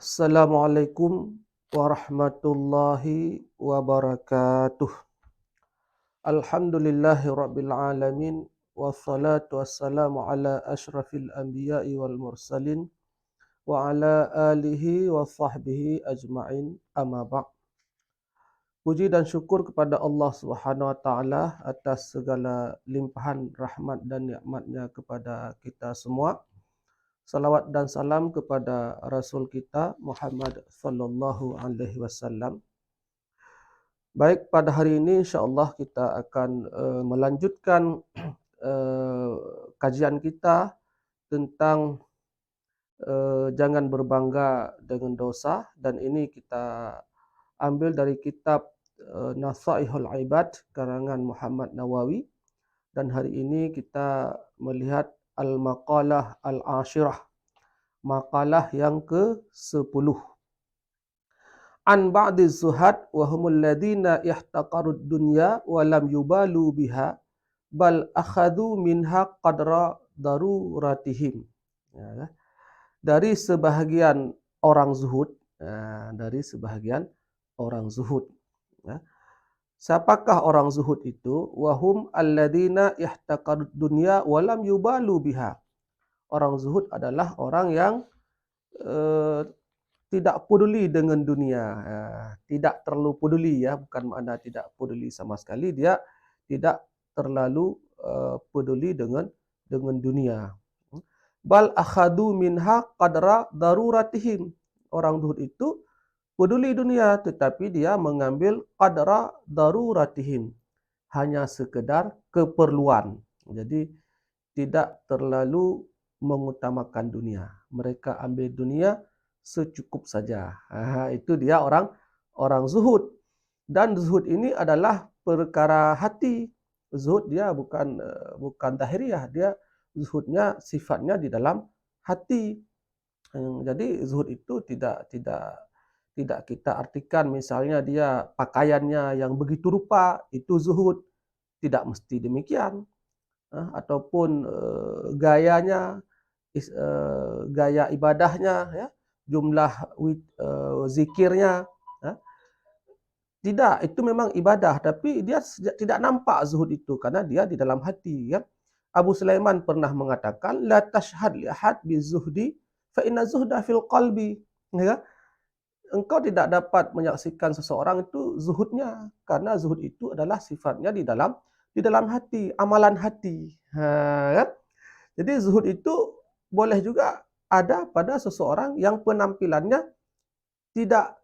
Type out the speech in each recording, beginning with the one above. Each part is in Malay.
Assalamualaikum warahmatullahi wabarakatuh. Alhamdulillahi rabbil alamin. Wassalatu wassalamu ala ashrafil anbiya'i wal mursalin. Wa ala alihi wa sahbihi ajma'in amma ba'. Puji dan syukur kepada Allah Subhanahu wa taala atas segala limpahan rahmat dan nikmatnya kepada kita semua. Salawat dan salam kepada Rasul kita Muhammad sallallahu alaihi wasallam. Baik, pada hari ini insya-Allah kita akan melanjutkan uh, kajian kita tentang jangan berbangga dengan dosa, dan ini kita ambil dari kitab Nasaihul Ibad karangan Muhammad Nawawi, dan hari ini kita melihat al-maqalah al-ashirah, makalah yang ke-10. An ba'di zuhad wa humul ladina ihtaqarud dunya wa lam yubalu biha bal akhadhu minha qadra daruratihim. Ya, dari sebahagian orang zuhud, dari sebahagian orang zuhud. Ya. Siapakah orang zuhud itu? Wahum alladina ihtaqarud dunya wa lam yubalu biha. Orang zuhud adalah orang yang uh, tidak peduli dengan dunia, tidak terlalu peduli, ya, bukan makna tidak peduli sama sekali, dia tidak terlalu peduli dengan dunia. Bal akhadu minha qadra daruratihim. Orang zuhud itu peduli dunia, tetapi dia mengambil qadra daruratihim, hanya sekedar keperluan. Jadi tidak terlalu mengutamakan dunia. Mereka ambil dunia secukup saja. Itu dia orang zuhud. Dan zuhud ini adalah perkara hati. Zuhud dia bukan zahiriah, dia zuhudnya sifatnya di dalam hati. Jadi zuhud itu tidak kita artikan misalnya dia pakaiannya yang begitu rupa itu zuhud. Tidak mesti demikian. Ataupun gayanya, gaya ibadahnya, ya, jumlah zikirnya, ya. Tidak, itu memang ibadah, tapi dia tidak nampak zuhud itu karena dia di dalam hati, ya. Abu Sulaiman pernah mengatakan la tashhad li ahad bizuhdi fa inna zuhda fil qalbi, ya. Engkau tidak dapat menyaksikan seseorang itu zuhudnya karena zuhud itu adalah sifatnya di dalam hati, amalan hati. Ya. Jadi zuhud itu boleh juga ada pada seseorang yang penampilannya tidak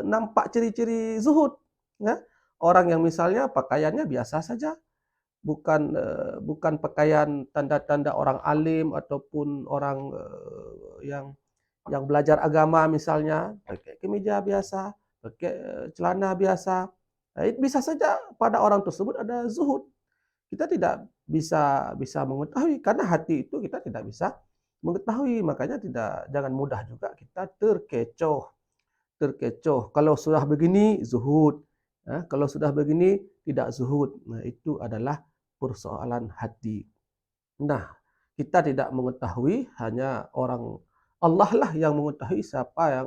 nampak ciri-ciri zuhud, ya. Orang yang misalnya pakaiannya biasa saja, bukan pakaian tanda-tanda orang alim ataupun orang yang belajar agama, misalnya pakai kemeja biasa, pakai celana biasa. Bisa saja pada orang tersebut ada zuhud. Kita tidak bisa mengetahui karena hati itu kita tidak bisa mengetahui, makanya jangan mudah juga kita terkecoh. Kalau sudah begini zuhud, kalau sudah begini tidak zuhud. Nah, itu adalah persoalan hati. Nah, kita tidak mengetahui, hanya orang Allah lah yang mengetahui siapa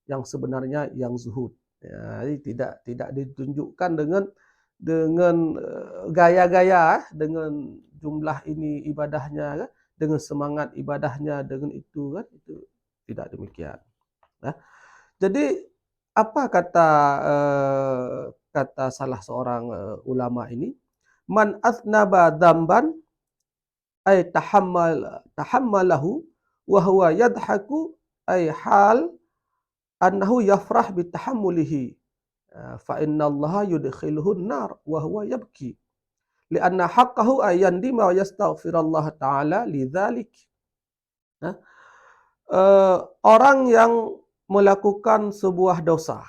yang sebenarnya yang zuhud. Ya, jadi tidak ditunjukkan dengan gaya-gaya, dengan jumlah ini ibadahnya, kan? Dengan semangat ibadahnya, dengan itu, kan? Itu tidak demikian. Nah, jadi apa kata salah seorang ulama ini? Man athnaba dzamban ay tahammalahu wa huwa yadhaku ay hal annahu yafrah bitahammulihi fa innallaha yudkhiluhu an-nar wa huwa yabki lianna haqqahu ay yandima wa yastaghfirullah taala lidzalik. Orang yang melakukan sebuah dosa,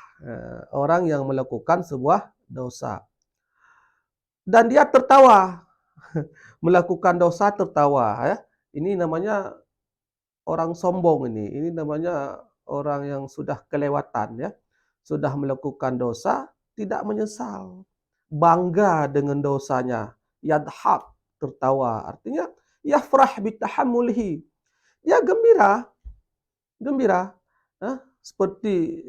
orang yang melakukan sebuah dosa dan dia tertawa, melakukan dosa tertawa, ya. Ini namanya orang sombong, ini namanya orang yang sudah kelewatan, ya. Sudah melakukan dosa tidak menyesal, bangga dengan dosanya, yadhak, tertawa, artinya yafrah bitahammulihi, dia gembira. Seperti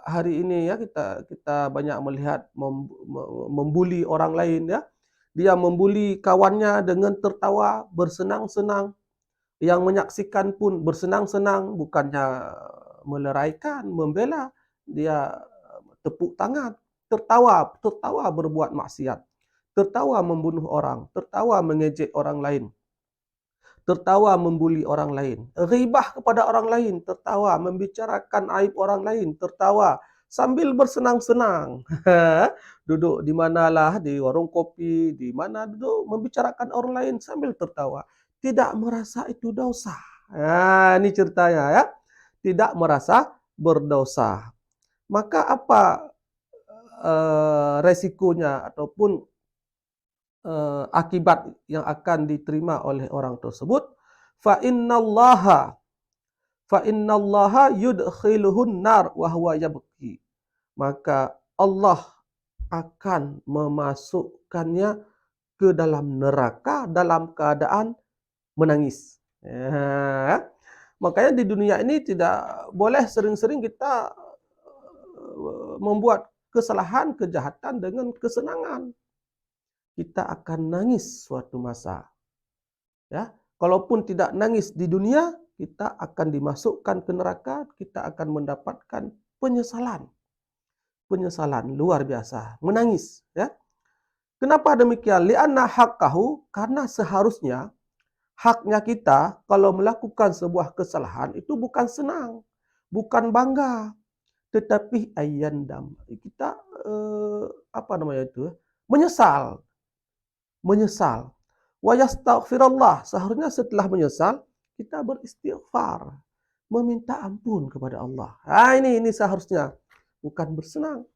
hari ini ya kita banyak melihat membuli orang lain ya. Dia membuli kawannya dengan tertawa bersenang-senang. Yang menyaksikan pun bersenang-senang, bukannya meleraikan, membela, dia tepuk tangan, tertawa berbuat maksiat, tertawa membunuh orang, tertawa mengejek orang lain, tertawa membuli orang lain, ghibah kepada orang lain, tertawa membicarakan aib orang lain, tertawa sambil bersenang-senang. Duduk di manalah, di warung kopi, di mana duduk membicarakan orang lain sambil tertawa. Tidak merasa itu dosa. Nah, ini ceritanya ya. Tidak merasa berdosa. Maka apa resikonya ataupun akibat yang akan diterima oleh orang tersebut? Fa innallaha yudkhiluhun nar wa huwa yabki. Maka Allah akan memasukkannya ke dalam neraka dalam keadaan menangis. Ya. Makanya di dunia ini tidak boleh sering-sering kita membuat kesalahan, kejahatan dengan kesenangan. Kita akan nangis suatu masa. Ya, kalaupun tidak nangis di dunia, kita akan dimasukkan ke neraka, kita akan mendapatkan penyesalan. Penyesalan luar biasa, menangis, ya. Kenapa demikian? Li'anna haqqahu, karena seharusnya haknya kita kalau melakukan sebuah kesalahan itu bukan senang, bukan bangga, tetapi ayyandam. Kita menyesal. Menyesal. Wa yastaghfirullah, seharusnya setelah menyesal kita beristighfar, meminta ampun kepada Allah. Ini seharusnya bukan bersenang.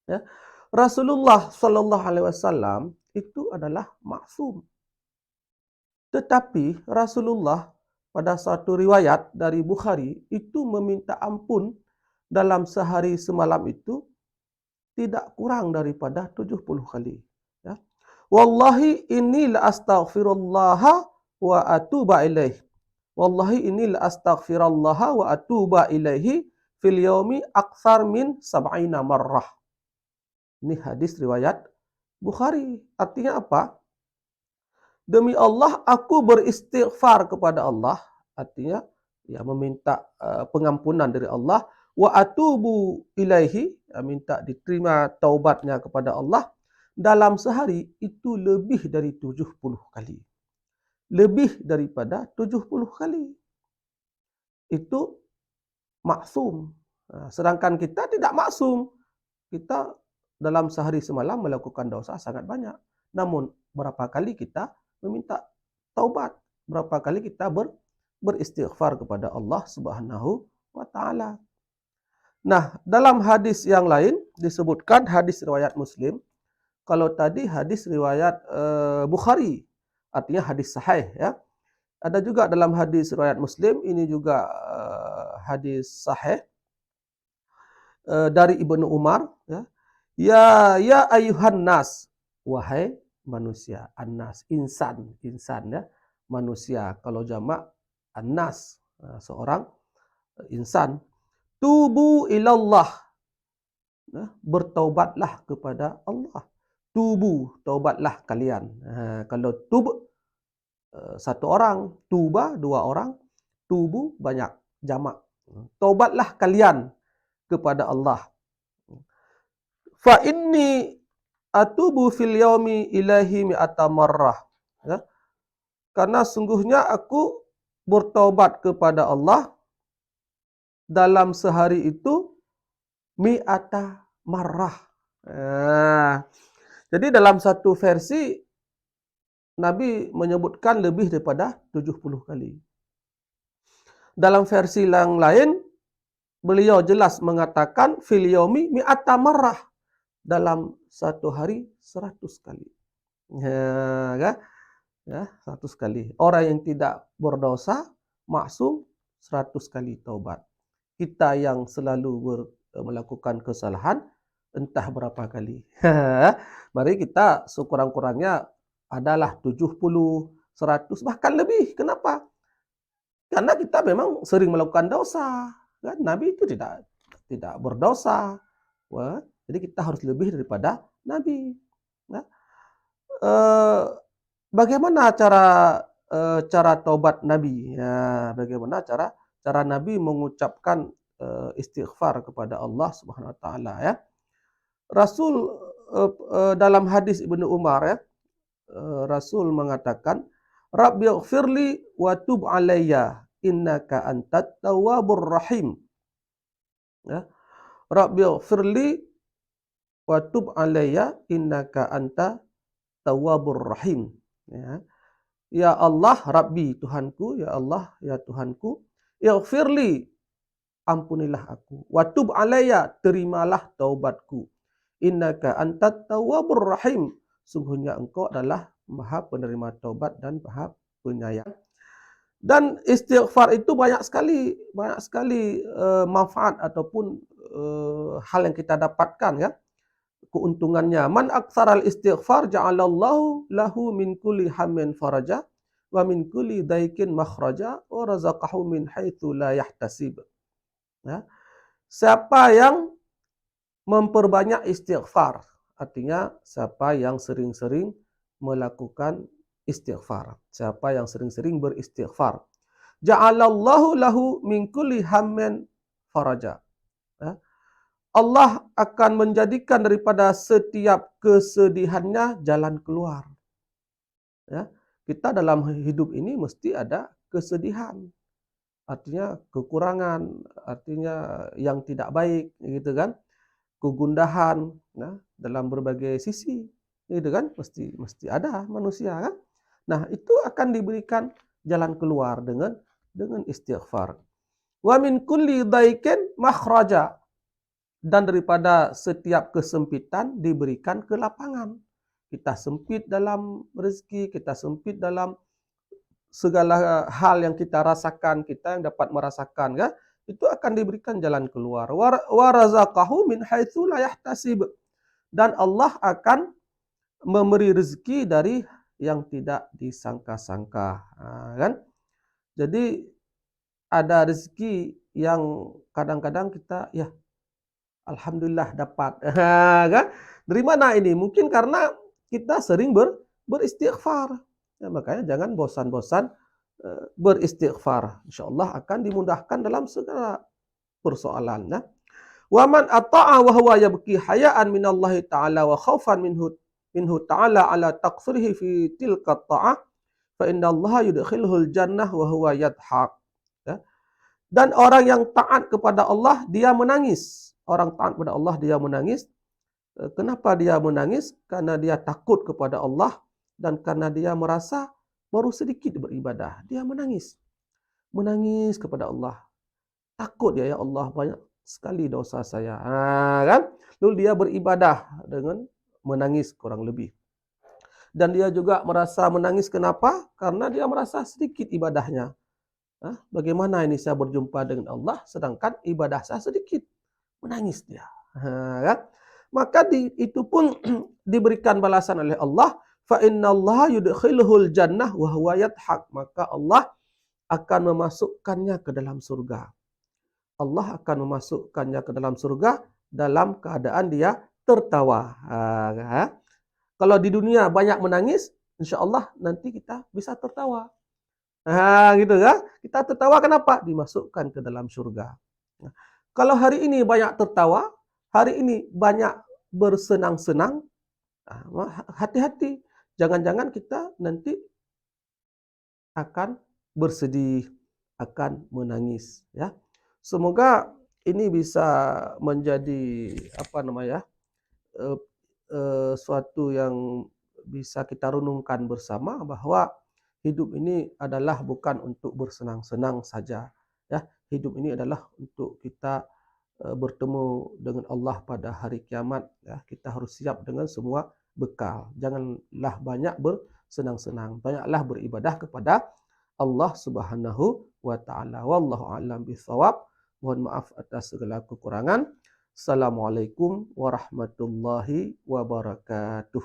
Ya. Rasulullah Shallallahu Alaihi Wasallam itu adalah maksum. Tetapi Rasulullah pada suatu riwayat dari Bukhari itu meminta ampun dalam sehari semalam itu tidak kurang daripada 70 kali. Ya. Wallahi inni la astaghfirullaha wa atuba ilaih. Wallahi inni la astaghfirullaha wa atuba ilaihi fil yaumi aktsar min 70 marrah. Ini hadis riwayat Bukhari. Artinya apa? Demi Allah aku beristighfar kepada Allah. Artinya ya meminta pengampunan dari Allah. Wa atubu ilaihi, minta diterima taubatnya kepada Allah. Dalam sehari itu lebih dari 70 kali. Lebih daripada 70 kali. Itu maksum. Sedangkan kita tidak maksum. Kita dalam sehari semalam melakukan dosa sangat banyak. Namun berapa kali kita meminta taubat? Berapa kali kita beristighfar kepada Allah Subhanahu wa taala? Nah, dalam hadis yang lain disebutkan hadis riwayat Muslim. Kalau tadi hadis riwayat Bukhari, artinya hadis sahih ya. Ada juga dalam hadis riwayat Muslim, ini juga hadis sahih dari Ibnu Umar ya. Ya ayuhan nas, wahai manusia, annas, insan ya, manusia. Kalau jamak annas, seorang insan. Tubu ilallah, bertaubatlah kepada Allah. Tubu, taubatlah kalian. Kalau tub satu orang, tuba dua orang, tubu banyak, jamak. Taubatlah kalian kepada Allah. Fa inni atubu fil yaumi ilahi mi'ata marrah. Ya. Karena sungguhnya aku bertaubat kepada Allah dalam sehari itu mi'ata marrah. Jadi dalam satu versi Nabi menyebutkan lebih daripada 70 kali. Dalam versi yang lain beliau jelas mengatakan fil yaumi mi'ata marrah, dalam satu hari 100 kali. Ya, 100 kali. Orang yang tidak berdosa maksum 100 kali taubat. Kita yang selalu melakukan kesalahan entah berapa kali. Mari kita sekurang-kurangnya adalah 70, 100, bahkan lebih. Kenapa? Karena kita memang sering melakukan dosa. kan Nabi itu tidak berdosa. Wah, jadi kita harus lebih daripada Nabi. Ya. Bagaimana cara taubat Nabi? Ya, bagaimana cara Nabi mengucapkan istighfar kepada Allah Subhanahu Wa Taala ya. Rasul dalam hadis Ibnu Umar ya, Rasul mengatakan, Rabbighfirli wa tub alayya innaka antat tawwabur rahim. Ya. Rabbighfirli wa tub alayya innaka anta tawwabur rahim. Ya. Ya Allah, Rabbi, Tuhanku, ya Allah, ya Tuhanku, ighfirli, ampunilah aku. Wa tub alayya, terimalah taubatku. Innaka antat tawwabur rahim. Sungguhnya engkau adalah Maha penerima taubat dan Maha penyayang. Dan istighfar itu banyak sekali manfaat ataupun hal yang kita dapatkan ya. Keuntungannya, man aktsaral istighfar ja'alallahu lahu min kulli hammin faraja wa min kulli daikin makhraja wa razaqahu min haitsu la yahtasib. Ya. Siapa yang memperbanyak istighfar, artinya siapa yang sering-sering melakukan istighfar, siapa yang sering-sering beristighfar, ja'alallahu lahu min kulli hammin faraja. Ya. Allah akan menjadikan daripada setiap kesedihannya jalan keluar. Ya, kita dalam hidup ini mesti ada kesedihan, artinya kekurangan, artinya yang tidak baik, gitu kan? Kegundahan, nah, dalam berbagai sisi, gitu kan? Mesti ada manusia kan? Nah, itu akan diberikan jalan keluar dengan istighfar. Wa min kulli daikin makhraja. Dan daripada setiap kesempitan diberikan kelapangan. Kita sempit dalam rezeki, kita sempit dalam segala hal yang kita rasakan, kita yang dapat merasakan kan, itu akan diberikan jalan keluar. Wa razaqahu min haitsu la yahtasib. Dan Allah akan memberi rezeki dari yang tidak disangka-sangka, kan? Jadi ada rezeki yang kadang-kadang kita ya alhamdulillah dapat. Kan? Dari mana ini? Mungkin karena kita sering beristighfar. Ya, makanya jangan bosan-bosan beristighfar. InsyaAllah akan dimudahkan dalam segala persoalan. Ya. Wa man ata'a wa huwa yabki haya'an minallahi ta'ala wa khaufan minhu ta'ala ala taqsirihi fi tilka ta'ah fa innallaha yudkhilhul jannah wa huwa yadhaq. Ya. Dan orang yang taat kepada Allah dia menangis. Orang taat kepada Allah dia menangis. Kenapa dia menangis? Karena dia takut kepada Allah dan karena dia merasa baru sedikit beribadah. Dia menangis. Menangis kepada Allah. Takut dia, ya Allah, banyak sekali dosa saya. Kan? Lalu dia beribadah dengan menangis kurang lebih. Dan dia juga merasa menangis kenapa? Karena dia merasa sedikit ibadahnya. Bagaimana ini saya berjumpa dengan Allah sedangkan ibadah saya sedikit? Menangis dia. Kan? Maka itu pun diberikan balasan oleh Allah. Fa innallaha yudkhilhul jannah wa huwa yadhaq. Maka Allah akan memasukkannya ke dalam surga. Allah akan memasukkannya ke dalam surga dalam keadaan dia tertawa. Kalau di dunia banyak menangis, insya Allah nanti kita bisa tertawa. Gitu kan? Kita tertawa kenapa? Dimasukkan ke dalam surga. Kalau hari ini banyak tertawa, hari ini banyak bersenang-senang, hati-hati. Jangan-jangan kita nanti akan bersedih, akan menangis. Ya. Semoga ini bisa menjadi suatu yang bisa kita renungkan bersama bahwa hidup ini adalah bukan untuk bersenang-senang saja. Ya, hidup ini adalah untuk kita bertemu dengan Allah pada hari kiamat. Ya, kita harus siap dengan semua bekal. Janganlah banyak bersenang-senang, banyaklah beribadah kepada Allah Subhanahu wa taala. Wallahu a'lam bishawab. Mohon maaf atas segala kekurangan. Assalamualaikum warahmatullahi wabarakatuh.